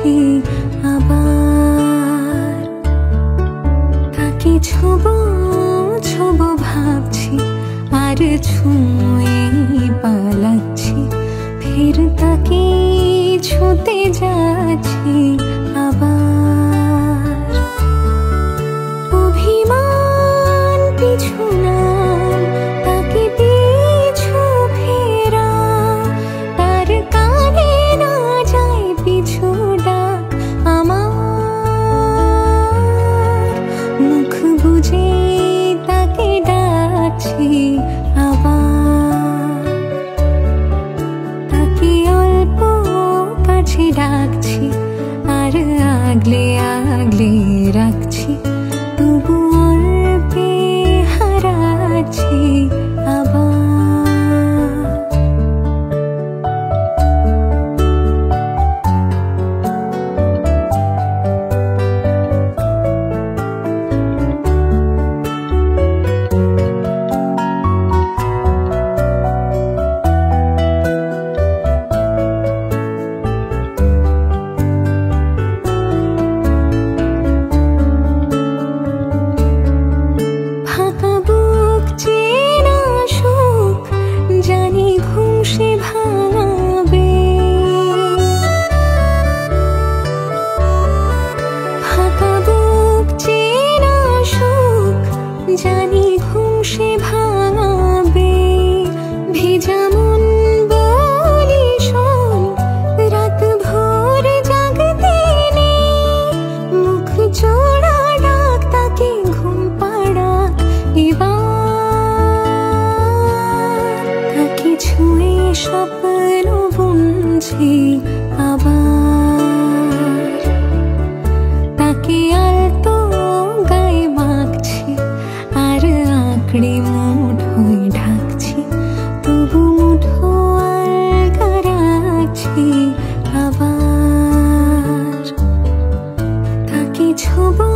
ডাকছি আবার। তাকে ছোবো ছোবো ভাবছি আর ছুঁয়ে পালাচ্ছি, ফের তাকে ছুঁতে যাচ্ছি আবার। অভিমান পিছু নাম, তাকে পিছু ফেরা, তার কানে না যায় পিছু ডাক আমার। মুখ বুজে তাকে ডাকছি আবার। তাকে অল্প কাছে ডাকছি আর আগলে আগলে রাখছি, তবু অল্পে হারাচ্ছি আবার। ফাঁকা বুক চেনা সুখ জানি ঘুম সে ভাঙাবে। ফাঁকা বুক চেনা সুখ জানি ঘুম সে ভাঙাবে। ভেজা মন বলি শোন, রাত ভোর জাগতে নেই। মুখ চোরা ডাক তাকে ঘুম পাড়া এবার। তাকে ছুঁয়ে স্বপ্ন বুনছি আবার। তাকে আলতো গায়ে মাখছি আর আঁকড়ে মুঠোয় ঢাকছি, তবু মুঠো আলগা রাখছি আবার। তাকে ছোবো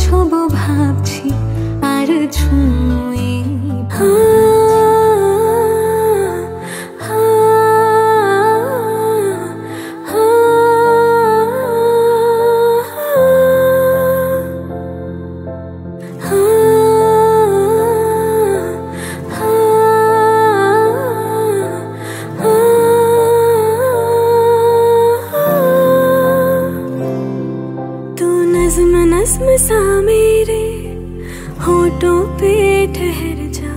ছোবো ভাবছি আর ছুঁয়ে तू नज़्म नज़्म सा मेरे होठों पे ठहर जा।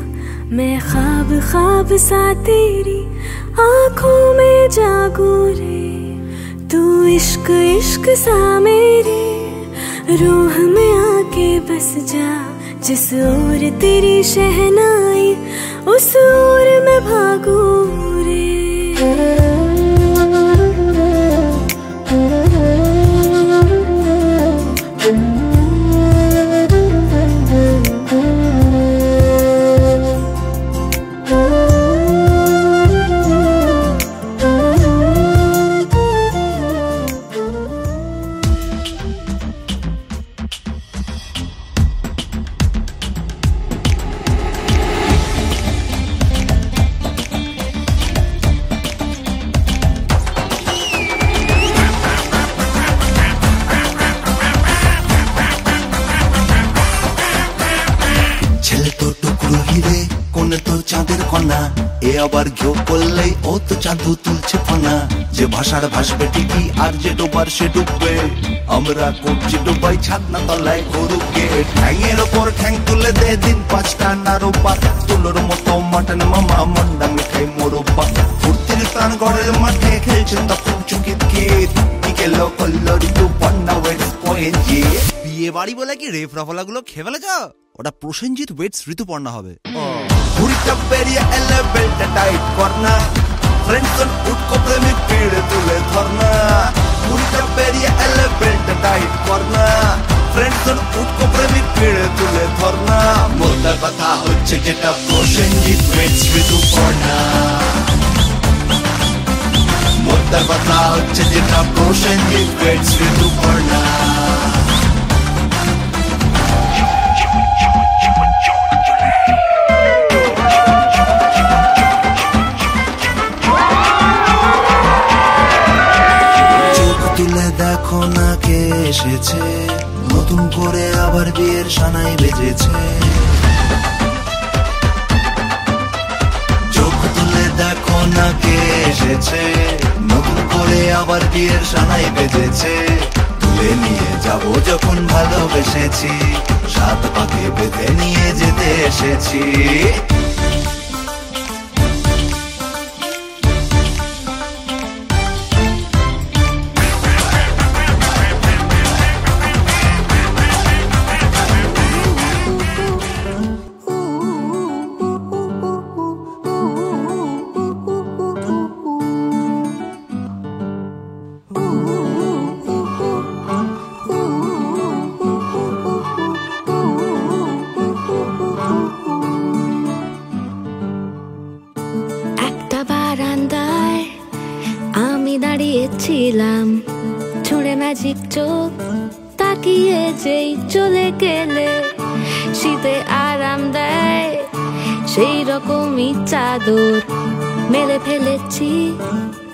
मैं ख्वाब ख्वाब सा तेरी आँखों में जागू रे। तू इश्क इश्क सा मेरे रूह में आके बस जा। जिस ओर तेरी शहनाई उस ओर मैं भागू रे। চাঁদের কন্যা এ আবার ঘেউ করলেই ও তো চাঁদু তুলছে ফনা। যে ভাষার ভাসবে টিকি আর যে ডোবার সে ডুববে। আমরা করছি ডুবাই ছাদনা তলায় গরুকে। ঠ্যাংয়ের ওপর ঠ্যাং তুলে দে দিন পাঁচটা নারোবার। তুলোর মতো মাটন মামা মন্ডা মিঠাই মোরব্বা। ফুর্তির প্রাণ গড়ের মাঠে খেলছেন তখন চুকিত কিত। বিকেল করল ঋতু পন্না ওয়েটস পয়েন্ট। বিয়ে বাড়ি বলে কি রেফ রাফলাগুলো খেয়ে ফেলেছ? ওটা প্রসেনজিৎ ওয়েটস ঋতুপর্ণা হবে। ঘুড়িটা বেরিয়ে এলে বেলটা টাইট করনা। ফ্রেন্ডসন উঠকো প্রেমিক পিড়ে তুলে ধরনা। ঘুড়িটা বেরিয়ে এলে বেলটা টাইট করনা। ফ্রেন্ডসন উঠকো প্রেমিক পিড়ে তুলে ধরনা। মোদ্দা কথা হচ্ছে যেটা প্রসেনজিৎ ওয়েটস ঋতুপর্ণা। মোদ্দা কথা হচ্ছে যেটা প্রসেনজিৎ ওয়েটস ঋতুপর্ণা। তুলে দেখো না কে এসেছে, নতুন করে আবার বিয়ের সানাই বেজেছে। চোখ তুলে দেখো না কে এসেছে, নতুন করে আবার বিয়ের সানাই বেজেছে। তুলে নিয়ে যাব যখন ভালোবেসেছি, সাত পাকে বেঁধে নিয়ে যেতে এসেছি। ছিলাম ছুঁড়ে ম্যাজিক চোখ তাকিয়ে যেই চলে গেলে, শীতে আরাম দেয় সেই রকমই চাদর মেলে ফেলেছি,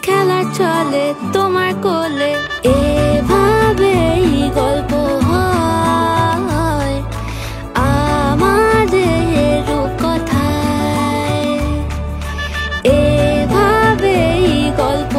খেলা চলে তোমার কোলে। এভাবেই গল্প হয় আমাদের রূপকথায়, এভাবেই গল্প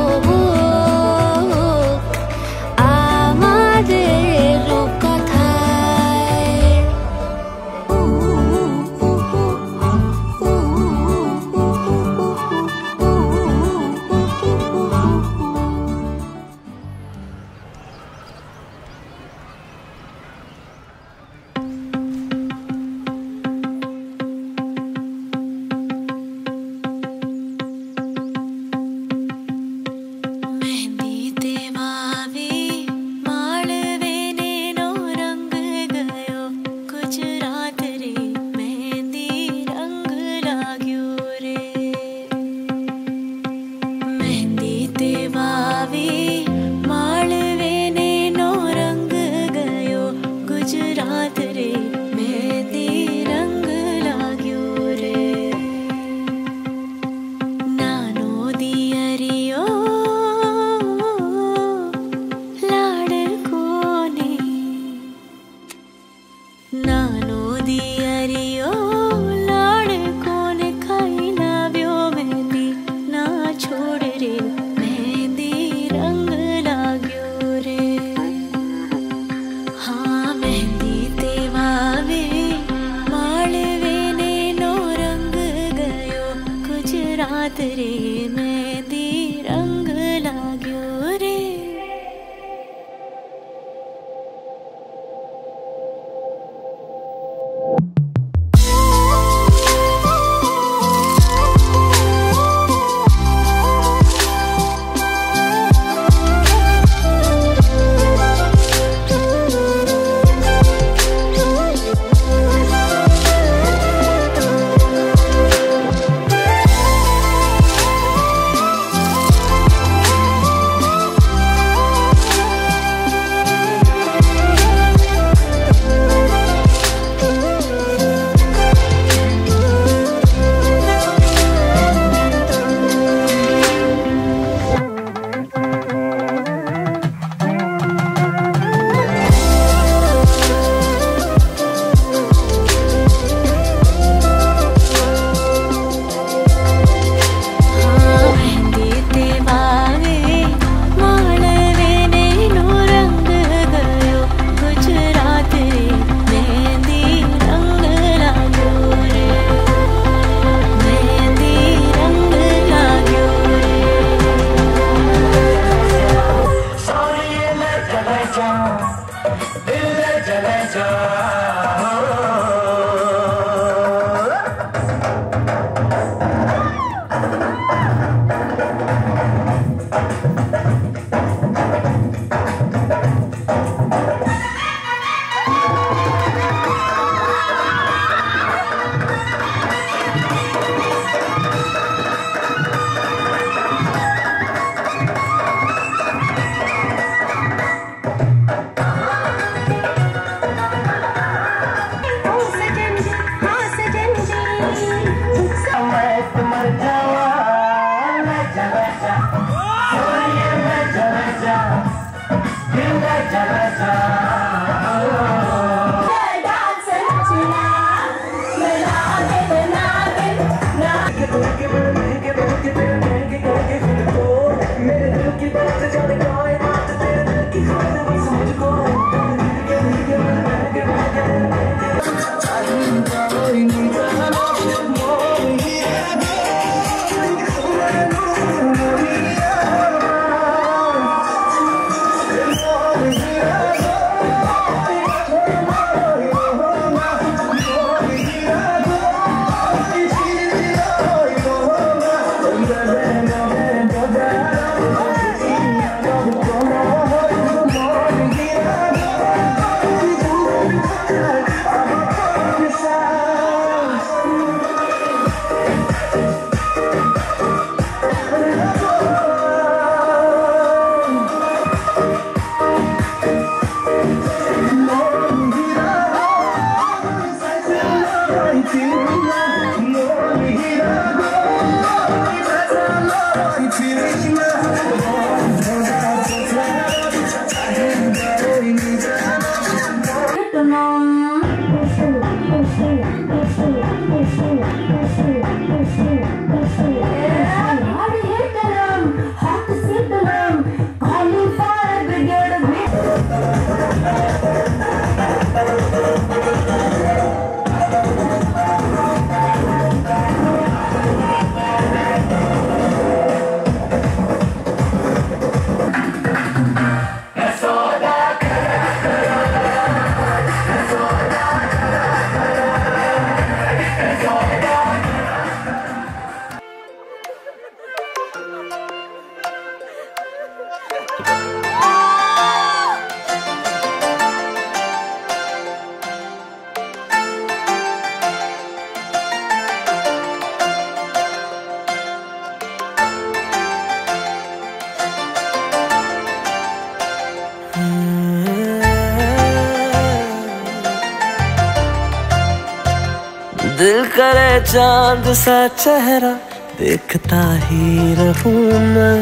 दिल करे चांद सा चेहरा देखता ही रहूं मैं।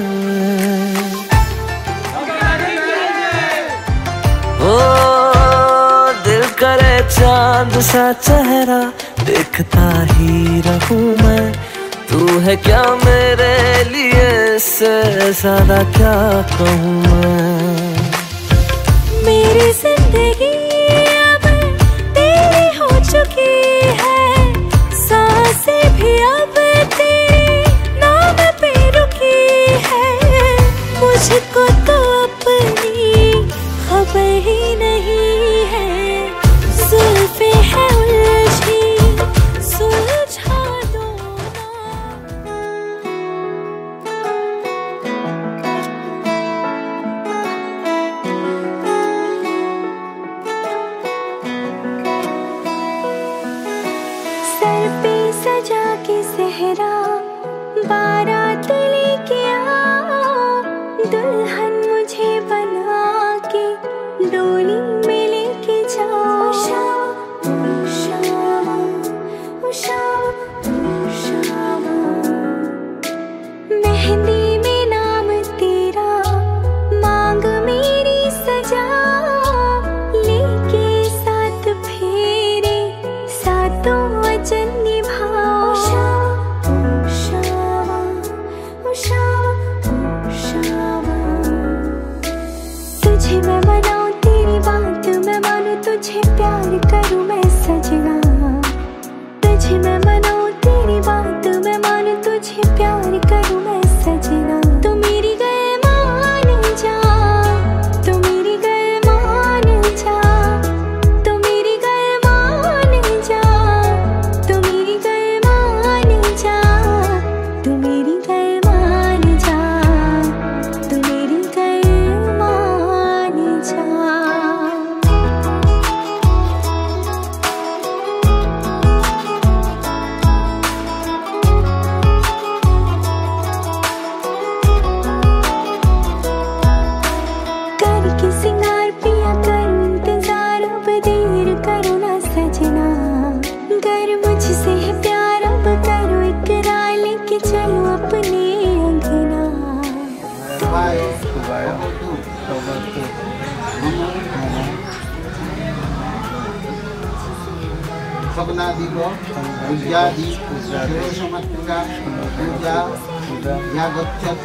ओ दिल करे चांद सा चेहरा देखता ही रहूं मैं। तू है क्या मेरे लिए, इससे ज्यादा क्या कहूँ मैं। मेरी जिंदगी अब तेरी हो चुकी है, सांसें भी अब तेरे नाम पे रुकी है। मुझको तो अपनी खबर ही नहीं है, जुल्फे है उलझी सुलझा दो ना। सर पे सजा के सहरा बारात लेके आ, दुल्हन मुझे बना के डोली में लेके जाओ। शामा शामा मेहंदी में नाम तेरा, मांग मेरी सजा, लेके साथ फेरे सातों वचन निभाओ। तुझे मैं मनाऊं तेरी बात मैं मानूं, तुझे प्यार करूं मैं सजना। तुझे मैं मनाऊं तेरी बात मैं मानूं, तुझे प्यार करूं मैं सजना। तू मेरी गए मान जा, तू मेरी गए मान जा, तू मेरी गए मान जा, तू मेरी गए मान जा, तू मेरी गए मान जा, तू मेरी गए मान जा। करके सिंगार पिया करूं इंतजार, अब देर करो ना सजना। गर मुझसे है प्यार अब करो इकरार, लेके चलो अपने अंगना। भग्नादिव पूज्यादि समात्रिका पूजा या गच्छत्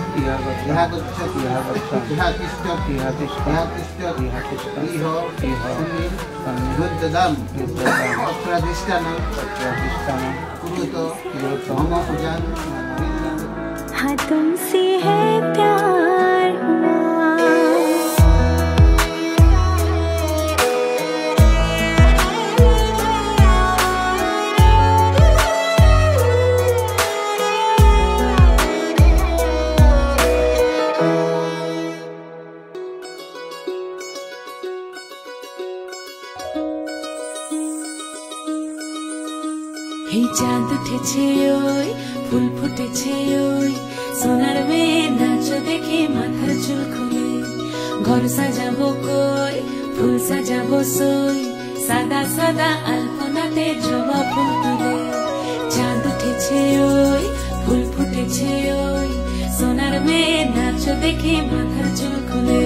बुद्धदाम अप्राधिष्ठानं कुरुतो मम पूजन हाँ तुमसे है प्यार हुआ এই চাঁদ উঠেছে ওই ফুল ফুটেছে ওই সোনার মেয়ে নাচ দেখে মাথার চুল খুলে ঘর সাজাবো কই ফুল সাজাবো সই সাদা সাদা আলপনাতে জবা ফুল তুলে চাঁদ উঠেছে ওই ফুল ফুটেছে ওই সোনার মেয়ে নাচ দেখে মাথার চুল খুলে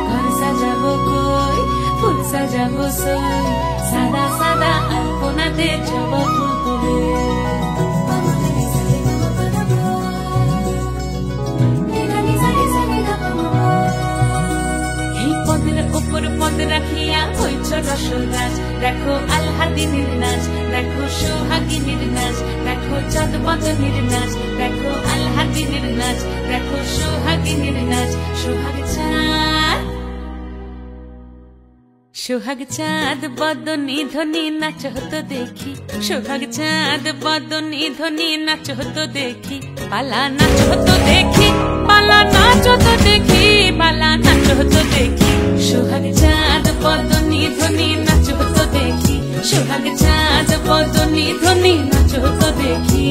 ঘর সাজাবো কই ফুল সাজাবো সই সাদা সাদা আলপনাতে জবা ফুল তুলে উপর পদ রাখিয়া হইছ রসরাজ দেখো আলহাদিনীর নাচ দেখো সোহাগিনীর নাচ দেখো চাঁদ বদনীর নাচ দেখো আলহাদিনীর নাচ দেখো সোহাগিনীর নাচ সোহাগ চাঁদ বদনী ধ্বনি নাচ হতো দেখি সোহাগ চাঁদ বদনী ধ্বনি নাচ হতো দেখি পালা নাচ হতো দেখি পালা নাচ হতো দেখি পালা নাচ হতো দেখি সোহাগ চাঁদ বদনী ধ্বনি নাচ হতো দেখি সোহাগ চাঁদ বদনী ধ্বনি নাচ হতো দেখি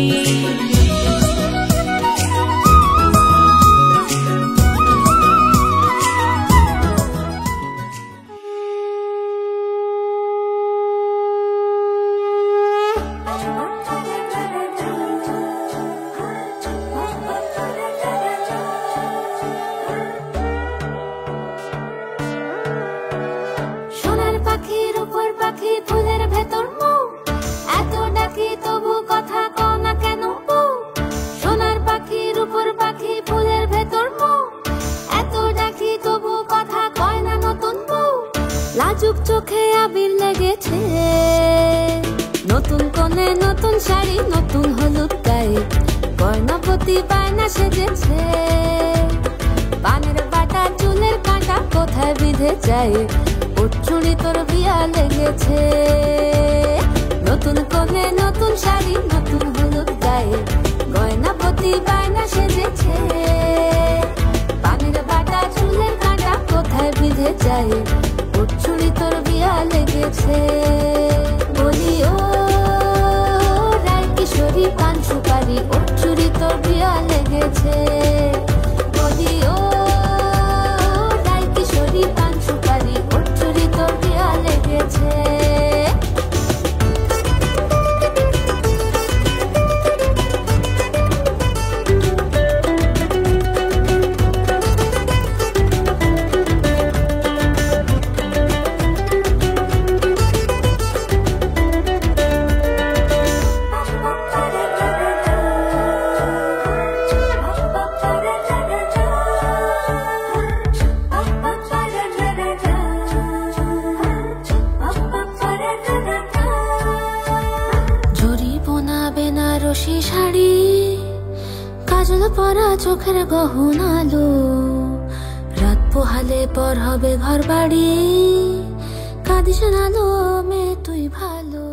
লাজুক চোখে আবির লেগেছে নতুন কোণে নতুন শাড়ি নতুন হলুদ গায়ে গয়নাপতি বায়না সেজেছে পানের বাটা চুলের কাঁটা কোথায় বিঁধে যায় উচ্ছুরি তোর বিয়া লেগেছে নতুন কোণে নতুন শাড়ি নতুন হলুদ গায়ে গয়নাপতি বায়না সেজেছে পানের বাটা চুলের কাঁটা কোথায় বিঁধে যায় উচ্ছুরি তোর বিয়া লেগেছে বলি ও রায় কিশোরী পান সুপারি উচ্ছুরি তোর বিয়া লেগেছে বলি ও রায় কিশোরী পান সুপারি উচ্ছুরি তোর বিয়া লেগেছে পরা চোখের গহনালো রাত পোহালে পর হবে ঘর বাড়ি কাঁদিস নালো মে তুই ভালো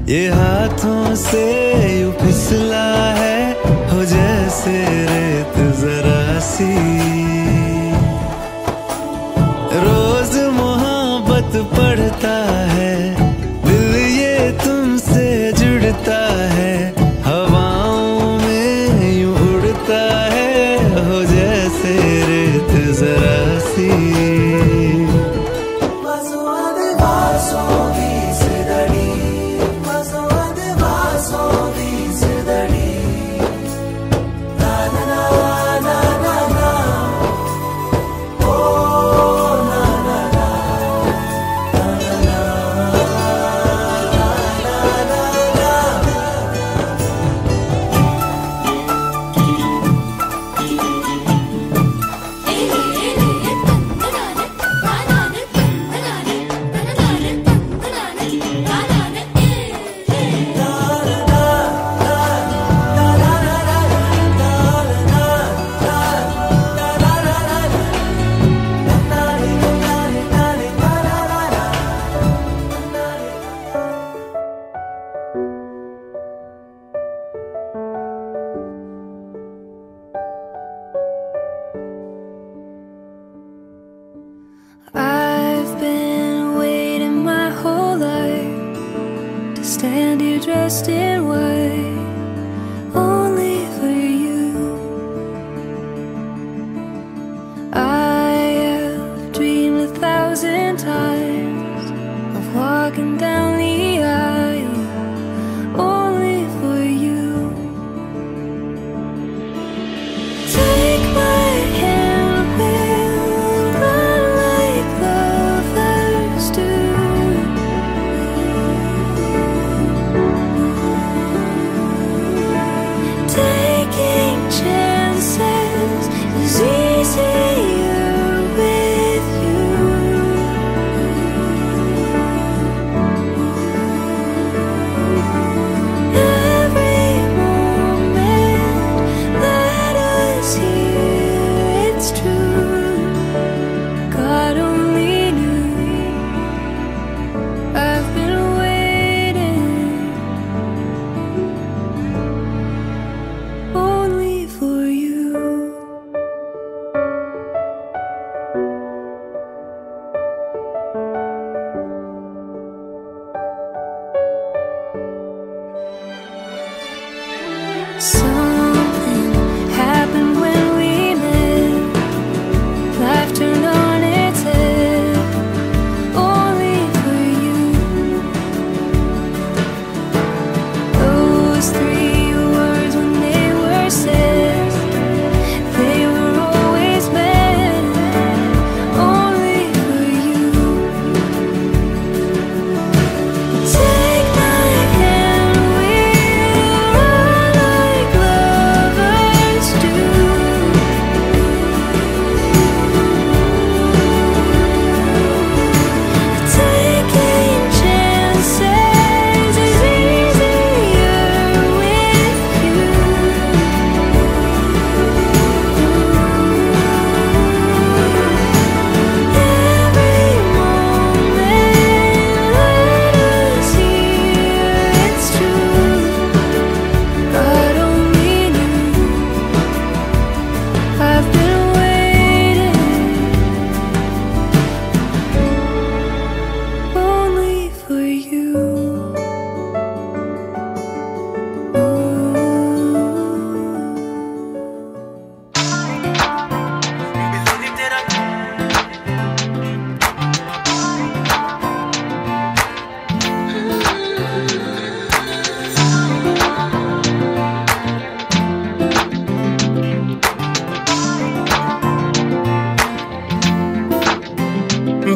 ये हाथों से यूं फिसला है, हो जैसे रेत जरा सी। रोज मोहब्बत पढ़ता है, दिल ये तुमसे जुड़ता है, हवाओं में यूं उड़ता है, हो जैसे रेत जरा सी। I've been waiting my whole life to stand here dressed in white, only for you. I have dreamed 1,000 times of walking down the aisle, only for you. Take my hand, we'll run like lovers do. Taking chances is easier with you. Every moment let us hear it's true. God only knew I've been waiting only for you. Something happened when we met. Life turned on its head, only for you. Those 3 words when they were said, they were always meant, only for you. Take my hand, we'll run like lovers do. Taking chances is easier with you. Every moment let us hear it's true. God only knew I've been waiting only for you.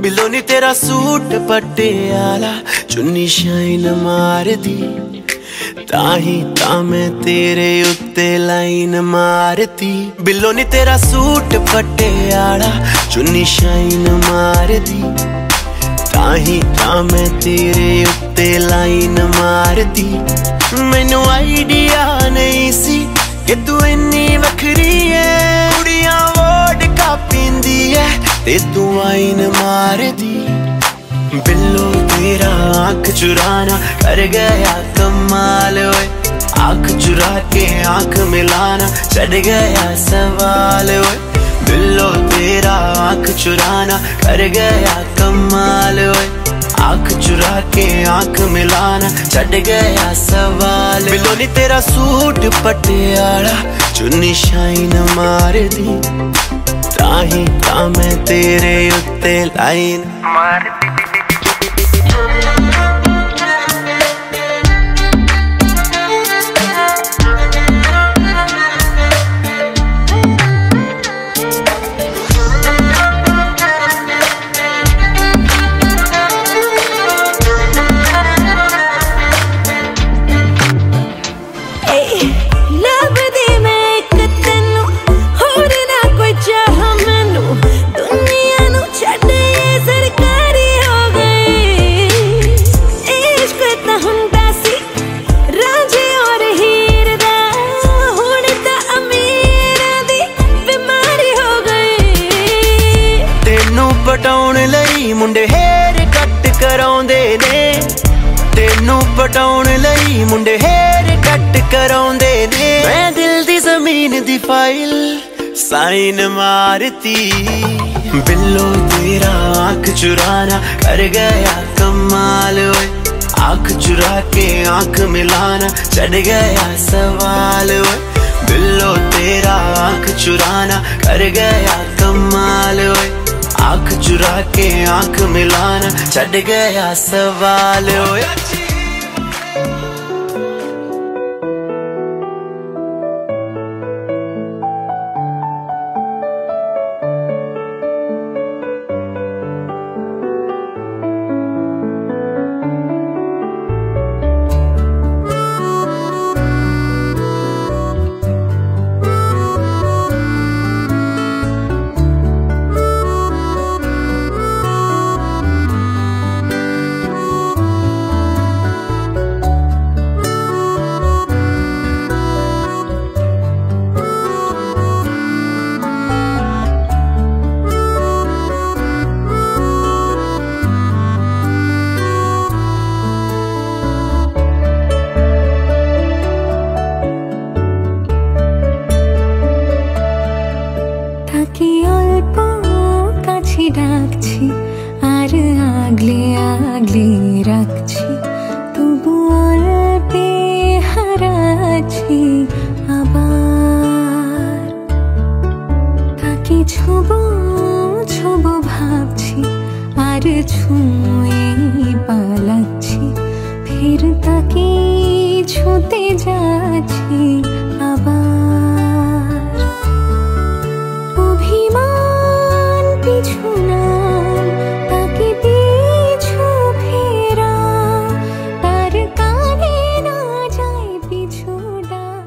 बिलो नी तेरा suit Patiala, चुन्नी shine मारदी, ताही तां मैं तेरे उत्ते line मारदी। Below नी तेरा सूट पटियाला, चुन्नी शाइन मारदी, ताही तां मैं तेरे उत्ते लाइन मारदी। मैनू आइडिया नहीं सी कि तू इन्नी वखरी है, कुड़ियां वोडका पींदी है ते तू वाइन मारदी। बिल्लो तेरा आंख चुराना कर गया कमाल ओए, आंख चुरा के आंख मिलाना चढ़ गया सवाल ओए। बिल्लो तेरा आंख चुराना कर गया कमाल ओए, आंख चुरा के आंख मिलाना चढ़ गया सवाल। बिल्लो नी तेरा सूट पटियाला चुन्नी शाइन मार दी, ताही तां मैं तेरे उत्ते लाइन मार दी। पटाउण लई मुंडे हेयर कट कराउंदे ने, तेनू पटाउण लई मुंडे हेयर कट कराउंदे ने। मैं दिल दी जमीन दी फाइल साइन मारती, बिल्लो तेरा आंख चुराना कर गया कमाल ओए, आंख चुरा के आंख मिलाना चढ़ गया सवाल ओए। बिल्लो तेरा आंख चुराना कर गया कमाल ओए, आंख चुरा के आंख मिलाना चढ़ गया सवाल ओए। ডাকছি আর আগলে আগলে রাখছি, তবু অল্পে হারাচ্ছি আবার। তাকে ছোবো ছোবো ভাবছি আর ছুঁয়ে পালাচ্ছি, ফের তাকে ছুঁতে যাচ্ছি আবার। অভিমান পিছু নাম তাকে পিছু ফেরা, তার কানে না যায় পিছু ডাক।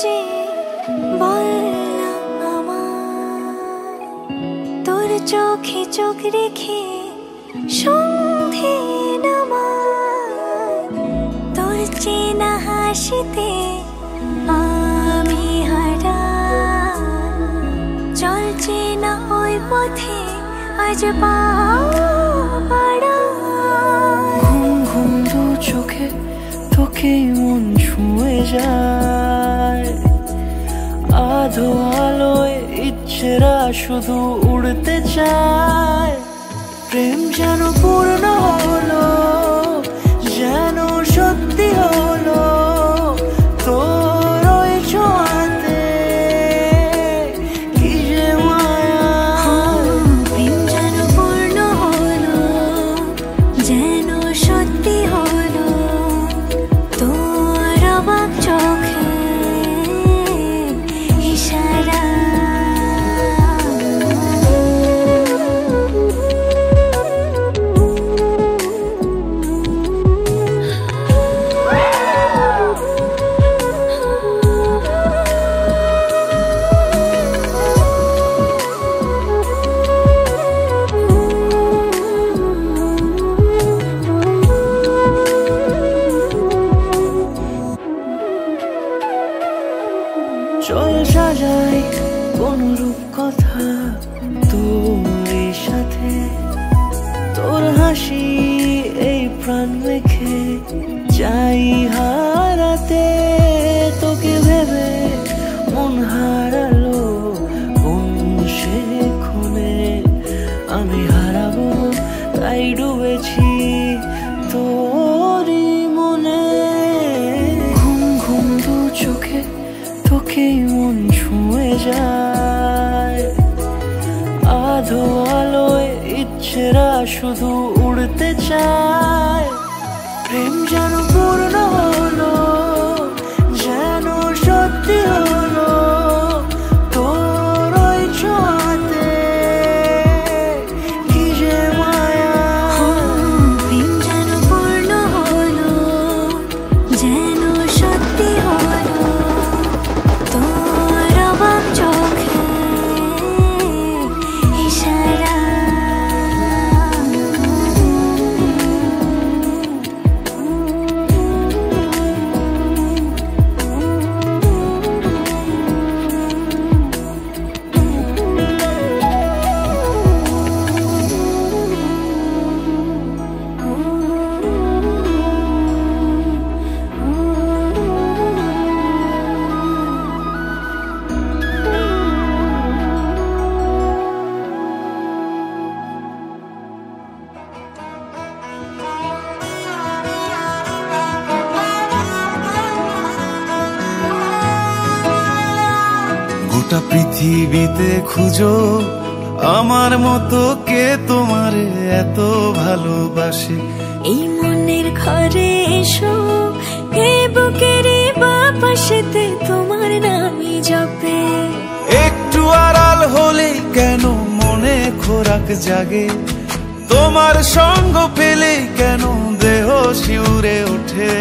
যে বললাম আমার, তোর চোখে চোখ রেখে সন্ধে নামার, তোর চেনা হাসিতে আমি হারা, চলছে না ওই পথে আজ পাড়া। ঘুম ঘুম দু চোখে তোকে মন ছুঁয়ে যায়, আধো আলোয় ইচ্ছেরা শুধু উড়তে চায়। প্রেম যেন পূর্ণ হলো, যেন সত্যি হলো, তোর ওই ছোঁয়াতে কি যে মায়া। প্রেম যেন পূর্ণ হলো, যেন সত্যি হলো, তোর অবাক চোখে ইশারা। চল সাজাই কোন রূপ কথা তোর সাথে, তোর হাসি এই প্রাণ মেখে যাই হারাতে। তোকে ভেবে মন হারালো কোন সে খুনে, আমি হারাবো তাই ডুবেছি তোরই মনে। ঘুম ঘুম দু চোখে তোকে মন ছুঁয়ে যায়, আধো আলোয় ইচ্ছেরা শুধু উড়তে চায়। প্রেম যেন পূর্ণ হলো, যেন সত্যি হলো, তোর ওই ছোঁয়াতে কি যে মায়া। প্রেম যেন পূর্ণ হলো, যেন সত্যি হলো, তোর অবাক চোখে ইশারা। গোটা পৃথিবীতে খুঁজো আমার মতো কে তোমারে এত ভালোবাসে। এই মনের ঘরে এসো, এ বুকের বাপাশেতে তোমার নামই জপে। একটু আড়াল হলে কেন মনে খোরাক জাগে, তোমার সঙ্গ পেলে কেন দেহ শিউরে ওঠে।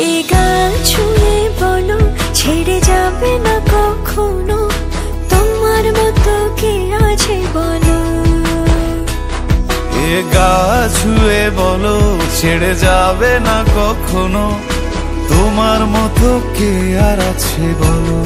এই গান ছুঁয়ে বলো ছেড়ে যাবে না কখনো, তোমার মতো কে আছে বলো। এ গা ছুঁয়ে বলো ছেড়ে যাবে না কখনো, তোমার মতো কে আর আছে বলো।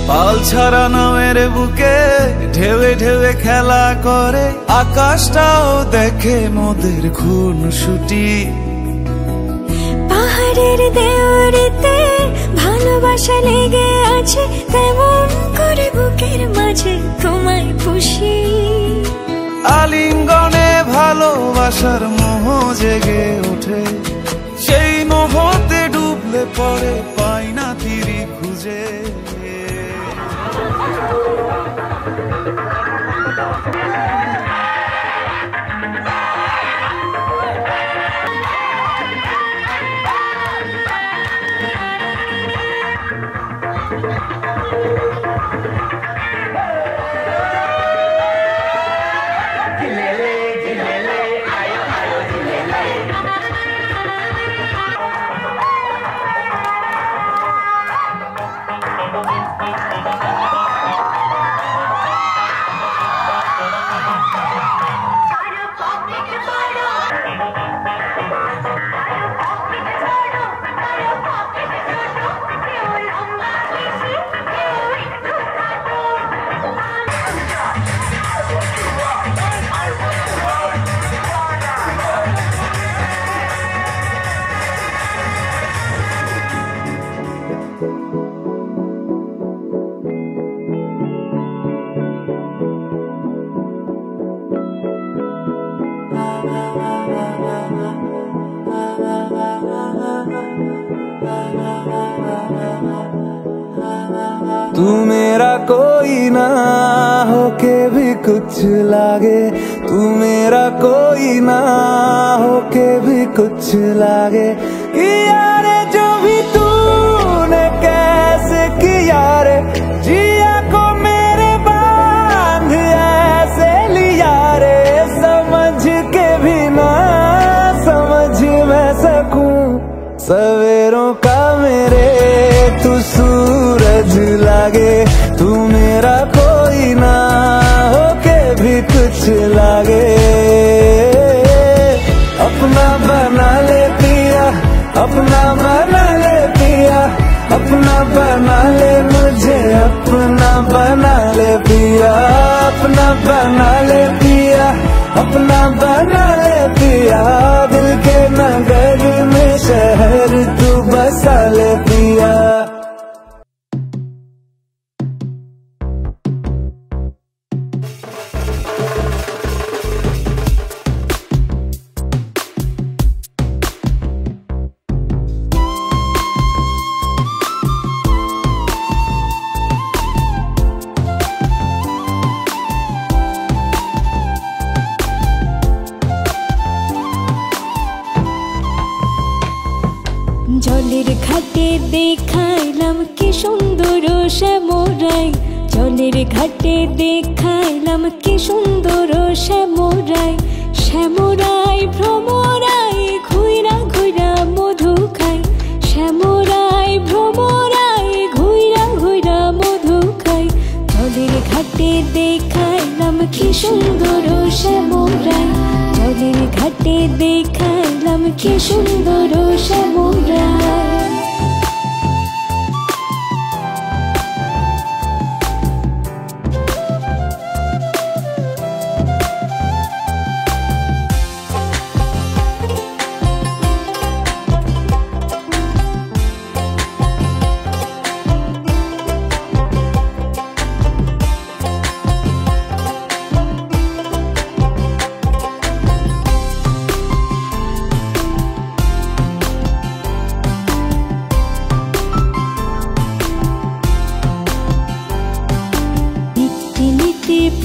পাল ছাড়া নামের বুকে ঢেউে ঢেউে খেলা করে, আকাশটাও দেখে মোদের খুনসুটি। পাহাড়ের দেওয়ারিতে ভালোবাসা লেগে আছে, তেমন করে বুকের মাঝে তোমায় খুশি। আলিঙ্গনে ভালোবাসার মোহ জেগে ওঠে, সেই মোহতে ডুবলে পরে পাই না তীরি খুঁজে। तू मेरा कोई ना होके भी कुछ लागे, तू मेरा कोई ना होके भी कुछ लागे। किया रे जो भी तूने कैसे किया रे, जिया को मेरे बांध ऐसे लिया रे। समझ के भी ना समझ मैं सकूं सवेरों का मेरे तू सूरज लागे। तू मेरा कोई ना होके भी कुछ लागे। अपना बना ले पिया, अपना बना ले पिया, अपना बना ले मुझे, अपना बना ले पिया, अपना बना ले पिया, अपना बना ले पिया। दिल के नगर में शहर तू बसा ले पिया। জলের ঘাটে দেখাইলাম কি সুন্দর শ্যামরাই, জলের ঘাটে দেখাইলাম কি সুন্দর শ্যামরাই। শ্যামরাই ভ্রমরাই ঘুইরা ঘুইরা মধু খাই, শ্যামরাই ভ্রমরাই ঘুইরা ঘুইরা মধু খাই। জলের ঘাটে দেখাইলাম কি সুন্দর শ্যামরাই, জলের ঘাটে দেখাইলাম কি সুন্দর শ্যামরাই।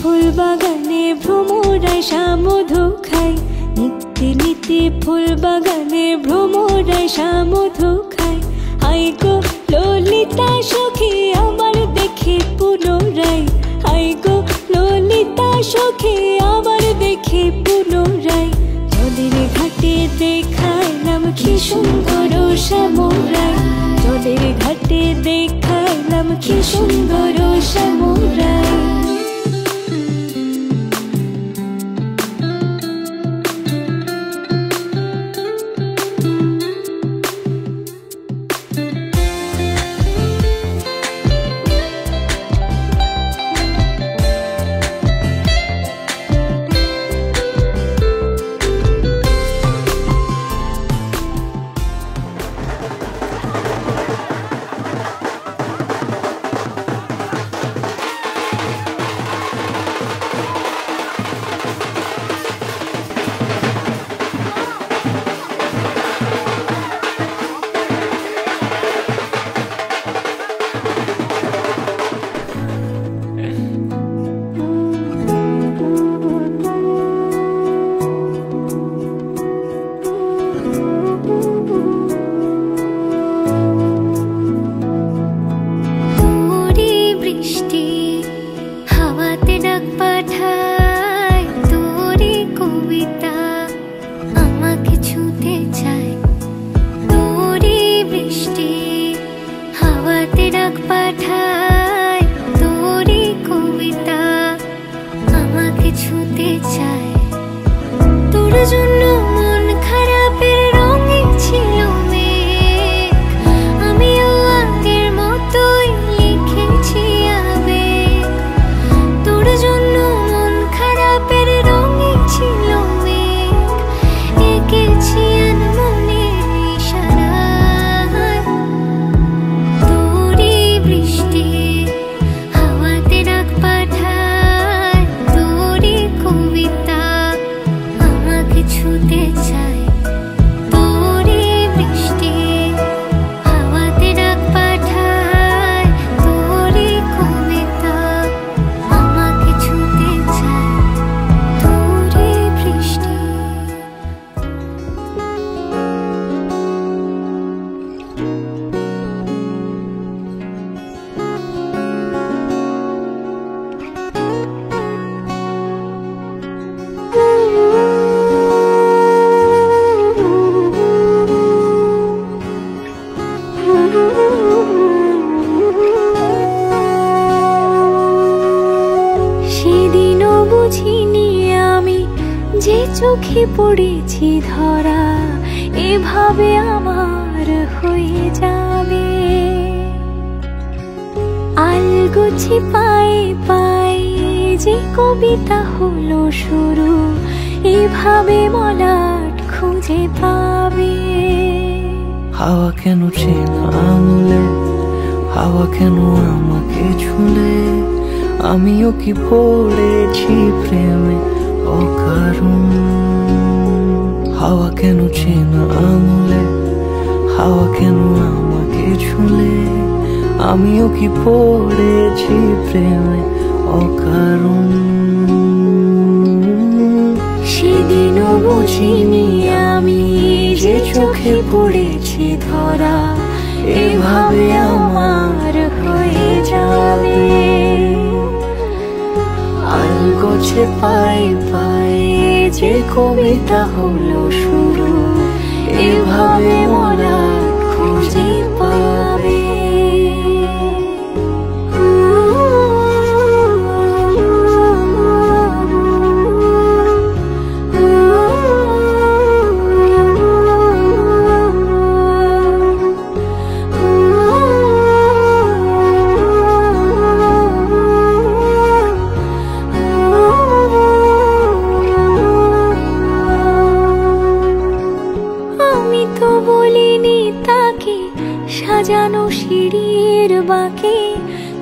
ফুল বাগানে ভ্রমরাই মধু খাই, নিত্যে নিত্যে ফুল বাগানে ভ্রমরাই মধু খাই। হাই গো ললিতা সখী আমার দেখে পুনরাই, হাই গো ললিতা সখী আমার দেখে পুনরাই। জলের ঘাটে দেখাইলাম কি সুন্দর শ্যামরাই, জলের ঘাটে দেখাইলাম কি সুন্দর শ্যামরাই। এঁকেছি চোখে পড়েছি ধরা, এভাবে আমার হয়ে যাবে। আলগোছে পায়ে পায়ে যে কবিতা হলো শুরু, এভাবে মলাট খুঁজে পাবে। হাওয়া কেন চেনা আঙুলে, হাওয়া কেন আমাকে ছুলে, আমিও কি পড়েছি প্রেমে অকারণ। হাওয়া কেন চেনা আঙুলে, হাওয়া কেন আমাকে ছুলে, আমিও কি পড়েছি প্রেমে অকারণ। সেদিনও বুঝিনি আমি যে চোখে পড়েছি ধরা, এভাবে আমার হয়ে যাবে। আলগোছে পায়ে পায়ে যে কবিতা হলো শুরু, এভাবে মোরা খুঁজে পাবে। সাজানো সিঁড়ির বাঁকে,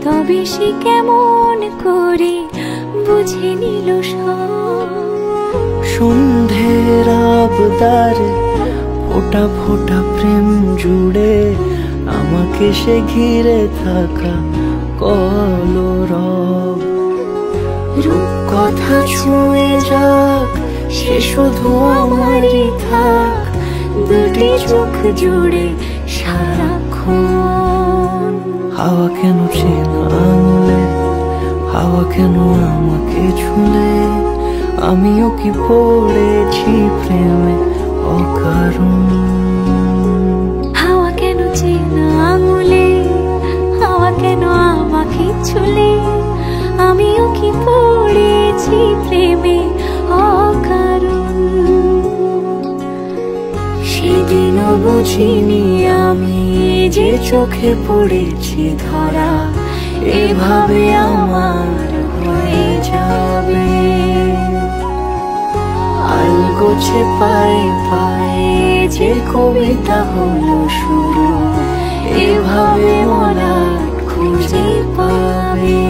তবে সে কেমন করে বুঝে নিল সব। সন্ধ্যের আবদারে ফোটা ফোটা প্রেম জুড়ে, আমাকে সে ঘিরে থাকা কলরব। রূপকথা ছুঁয়ে যাক, সে শুধু আমারই থাক, দুটি চোখ জুড়ে সারাক্ষণ। হাওয়া কেন চেনা আঙুলে, হাওয়া কেন আমাকে ছুলে, আমিও কি পড়েছি প্রেমে অকারণ। হাওয়া কেন চেনা আঙুলে, হাওয়া কেন আমাকে ছুলে, আমিও কি পড়েছি প্রেমে অকারণ। সেদিনও বুঝিনি আমি যে চোখে পড়েছি ধরা, এভাবে আমার হয়ে যাবে। আলগোছে পায়ে পায়ে যে কবিতা হলো শুরু, এভাবে মোরা খুঁজে পাবে।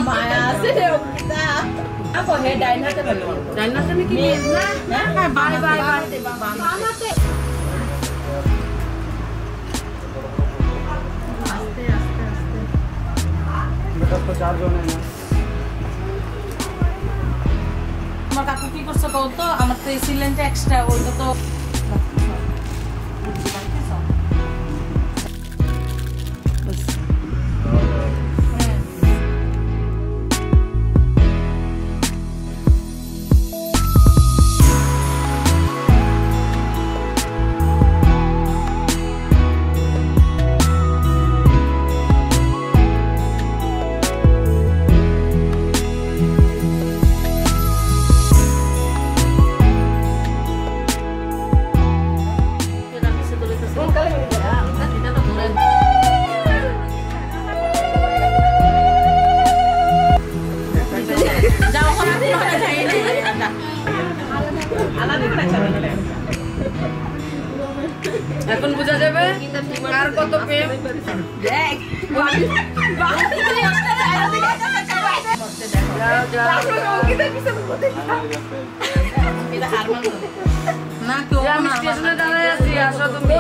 মায়া আছে আকৌ হে ডাইনাতে বলো ডাইনাতে কি না না বাই বাই বাই আস্তে আস্তে আস্তে বেটা তো চার জন না আমার কাকু কি করছে বলতো আমার তো এই সিলিন্ডার এক্সট্রা ওইটা তো এখন বুঝা যাবে কার কত প্রেম দেখ না কেউ আমি স্টেশনে দাঁড়ায় আছি আসো তুমি